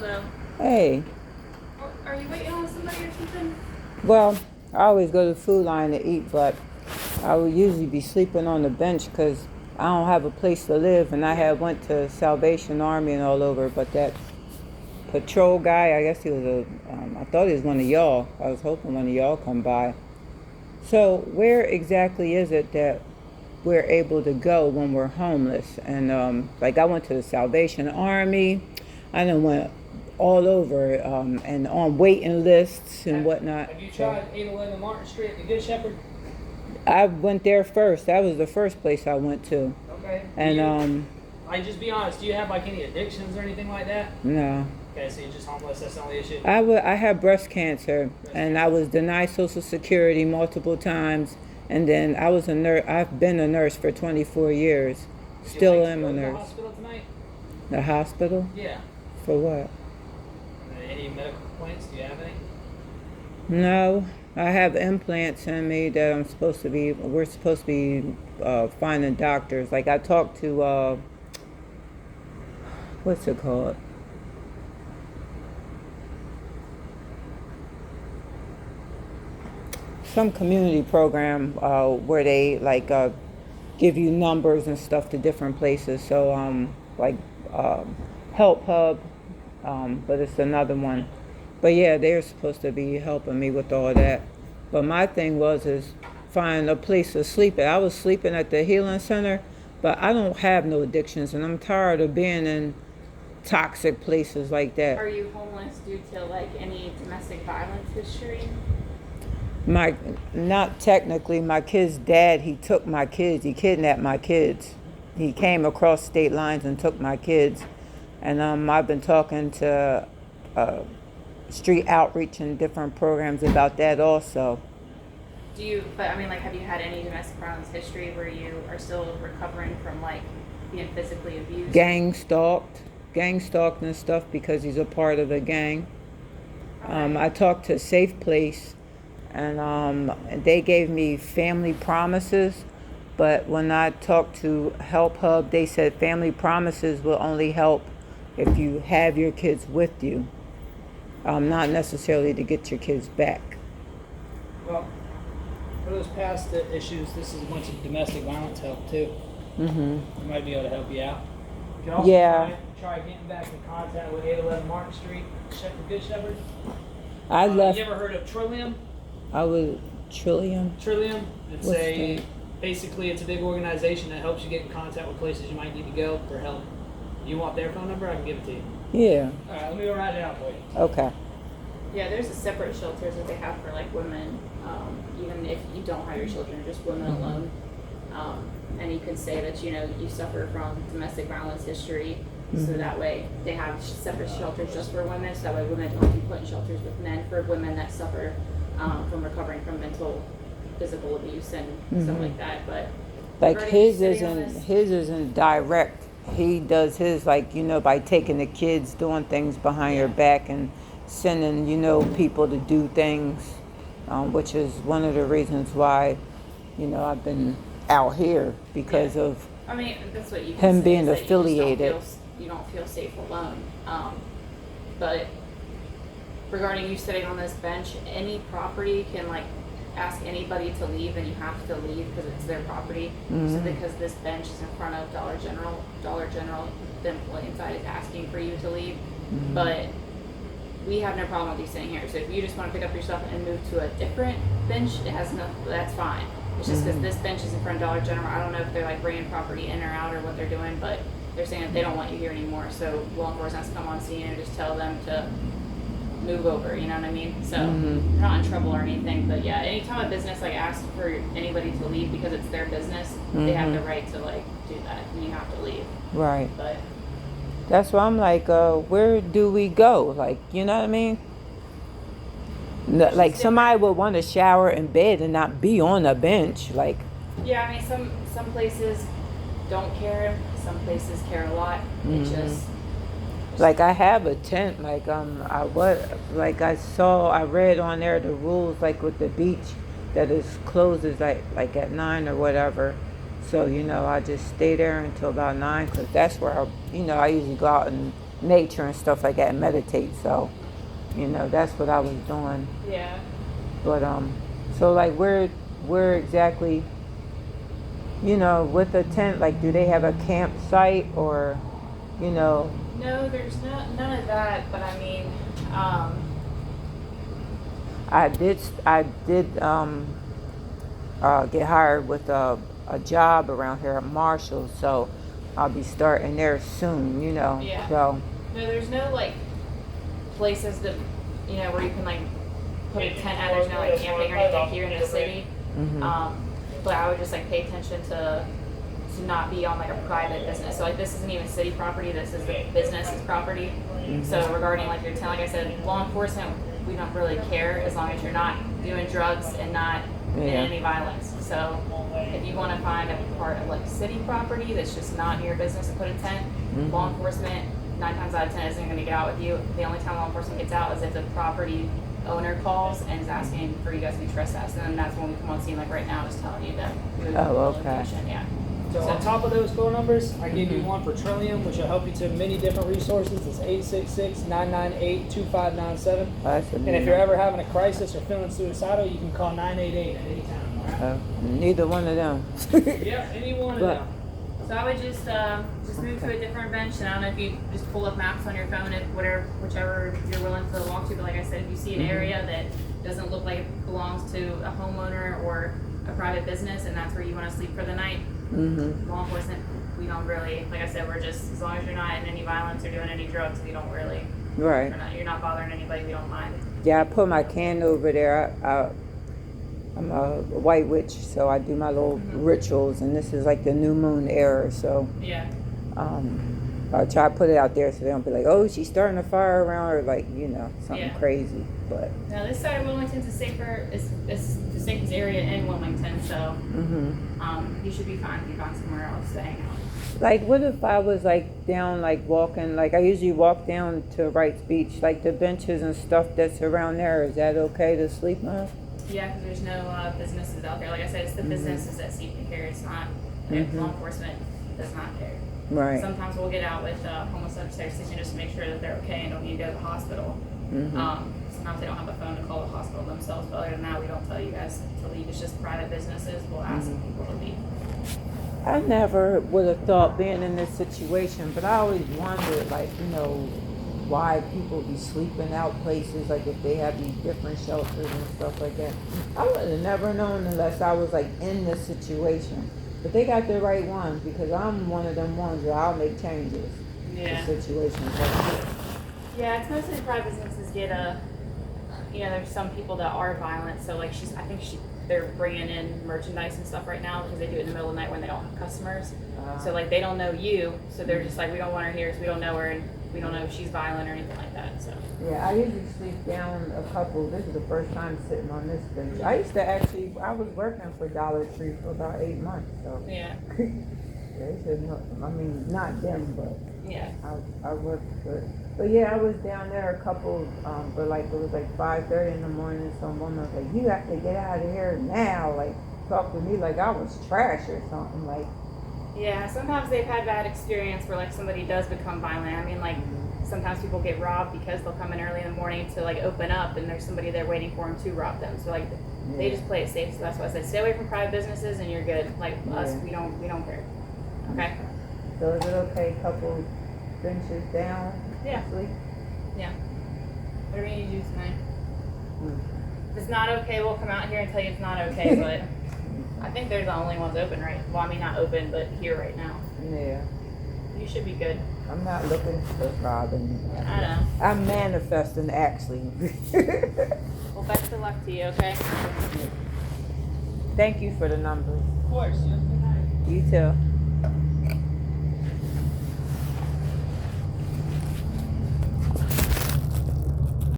Hello. Hey, Are you waiting on somebody or something? well, I always go to the Food Line to eat, but I would usually be sleeping on the bench because I don't have a place to live, and I Yeah. had went to Salvation Army and all over, but that patrol guy, I guess he was I thought he was one of y'all. I was hoping one of y'all come by. So where exactly is it that we're able to go when we're homeless? And like I went to the Salvation Army, I done went all over and on waiting lists and whatnot. Have you So tried 811 Martin Street, the Good Shepherd? I went there first. That was the first place I went to. Okay. And Like, just be honest. Do you have like any addictions or anything like that? no. Okay, so you're just homeless. That's the only issue. I had breast cancer, and I was denied Social Security multiple times. And then I was a nurse. I've been a nurse for 24 years. Would you Still like to am go a to the nurse. hospital tonight? The hospital? Yeah. For what? Any medical complaints? Do you have any? No, I have implants in me that we're supposed to be finding doctors. Like I talked to, what's it called? Some community program where they like give you numbers and stuff to different places. So like Help Hub, but it's another one. But yeah, they're supposed to be helping me with all that. But my thing is find a place to sleep at. I was sleeping at the healing center, but I don't have no addictions, and I'm tired of being in toxic places like that. Are you homeless due to like any domestic violence history? My Not technically. My kid's dad, he took my kids. He kidnapped my kids. He came across state lines and took my kids. And I've been talking to street outreach and different programs about that also. But I mean, like, have you had any domestic violence history where you are still recovering from like being physically abused? Gang stalked and stuff because he's a part of the gang. I talked to Safe Place, and they gave me family promises. But when I talked to Help Hub, they said family promises will only help if you have your kids with you, not necessarily to get your kids back. Well, for those past issues, this is a bunch of domestic violence help too. Mhm. We might be able to help you out. You can also Yeah. try getting back in contact with 811 Martin Street, Good Shepherd. I left. You ever heard of Trillium? I was Trillium. Trillium. It's What's that? Basically it's a big organization that helps you get in contact with places you might need to go for help. You want their phone number? I can give it to you. Yeah. All right, let me go write it out for you. Okay. Yeah, there's a separate shelters that they have for like women, even if you don't have your children, just women alone. And you can say that you suffer from domestic violence history, so that way they have separate shelters just for women. So that way women don't be put in shelters with men for women that suffer from recovering from mental, physical abuse and stuff like that. But Like regarding you his sitting on isn't this- his isn't direct. He does his like by taking the kids, doing things behind your back and sending people to do things, which is one of the reasons why I've been out here because of I mean, that's what you can him say, being is that affiliated. You don't feel safe alone. But regarding you sitting on this bench, any property can like ask anybody to leave, and you have to leave because it's their property. So because this bench is in front of Dollar General, the employee inside is asking for you to leave. But we have no problem with you sitting here. So if you just want to pick up your stuff and move to a different bench, that's fine. It's just because this bench is in front of Dollar General. I don't know if they're like bringing property in or out or what they're doing, but they're saying that they don't want you here anymore. So law enforcement has to come on scene and just tell them to move over. You know what I mean? So you're not in trouble or anything. But yeah, anytime a business like asks for anybody to leave because it's their business, they have the right to like do that, and you have to leave. Right. But That's why I'm like, where do we go? Like, you know what I mean? Like somebody would want to shower in bed and not be on a bench. Like, yeah, I mean, some places don't care. Some places care a lot. It just like I have a tent. Like I read on there the rules like with the beach that it closes like at 9 or whatever. So I just stay there until about 9 because that's where I usually go out and nature and stuff like that and meditate. So, you know, that's what I was doing. Yeah. But so like where exactly, you know, with the tent, like do they have a campsite or, you know? No, there's none of that. But I mean, I did get hired with a job around here at Marshall, so I'll be starting there soon, you know. Yeah. So no, there's no like places that where you can like put a tent out. There's no like camping or anything here in the city. But I would just like pay attention to not be on like a private business. So like this isn't even city property. This is the business's property. So regarding like your tent, like I said, law enforcement, we don't really care as long as you're not doing drugs and not in any violence. So if you want to find a part of like city property that's just not your business to put a tent, law enforcement 9 times out of 10 isn't going to get out with you. The only time law enforcement gets out is if the property owner calls and is asking for you guys to be trespassed, and then that's when we come on scene. Like right now, just telling you that. Oh, okay. Location. Yeah. So on top of those phone numbers, I gave you one for Trillium, which will help you to many different resources. It's 866-998-2597. That's And if you're ever having a crisis or feeling suicidal, you can call 988 at any time. All right? neither one of them. Yeah, any one of But- them. So I would just move to a different bench, and I don't know if you just pull up maps on your phone, if whichever you're willing to walk to. But like I said, if you see an area that doesn't look like it belongs to a homeowner or a private business, and that's where you want to sleep for the night, law enforcement, we don't really, like I said, we're just, as long as you're not in any violence or doing any drugs, we don't really, Right. you're not bothering anybody, we don't mind. Yeah, I put my candle over there. I'm a white witch, so I do my little rituals, and this is like the new moon era, so Yeah. I try to put it out there so they don't be like, oh, she's starting a fire around her, like, you know, something Yeah. crazy. But Now this side of Wilmington's a safer, it's the safest area in Wilmington, so you should be fine if you find somewhere else to hang out. like, what if I was like down, like walking, like I usually walk down to Wrights Beach, like the benches and stuff that's around there, is that okay to sleep on? Yeah, because there's no businesses out there. Like I said, it's the businesses that seek to care. It's not, law enforcement does not care. Right. Sometimes we'll get out with homeless upstairs station just to make sure that they're okay and don't need to go to the hospital. Sometimes they don't have a phone to call the hospital themselves, but other than that, we don't tell you guys to leave. It's just private businesses. We'll ask people to leave. I never would have thought being in this situation, but I always wondered, like, you know, why people be sleeping out places, like if they have these different shelters and stuff like that. I would have never known unless I was like in this situation. But they got the right ones, because I'm one of them ones where I'll make changes Yeah. to situations like this. Yeah, it's mostly private businesses get there's some people that are violent. So like they're bringing in merchandise and stuff right now because they do it in the middle of the night when they don't have customers. So like they don't know you, so they're just like, we don't want her here, so we don't know her, and we don't know if she's violent or anything like that. So Yeah, I usually sleep down a couple. This is the first time sitting on this bench. I used to I was working for Dollar Tree for about 8 months, so. yeah, They should know, I mean, not them, but yeah, I worked for, but yeah, I was down there a couple, but like, it was like 5:30 in the morning, some woman was like, you have to get out of here now, like, talk to me like I was trash or something, like. yeah. Sometimes they've had bad experience where like somebody does become violent. I mean, like sometimes people get robbed because they'll come in early in the morning to like open up, and there's somebody there waiting for them to rob them. So like they just play it safe. So that's why I said stay away from private businesses, and you're good. Like us, we don't care. Okay. So is it okay, couple benches down? Yeah. Sleep? Yeah. Whatever you need to do tonight. If it's not okay, we'll come out here and tell you it's not okay, but I think they're the only ones open well, I mean not open, but here right now. Yeah. You should be good. I'm not looking to rob anything. I know. I'm manifesting, actually. Well, best of luck to you, okay? Thank you for the numbers. Of course. You too.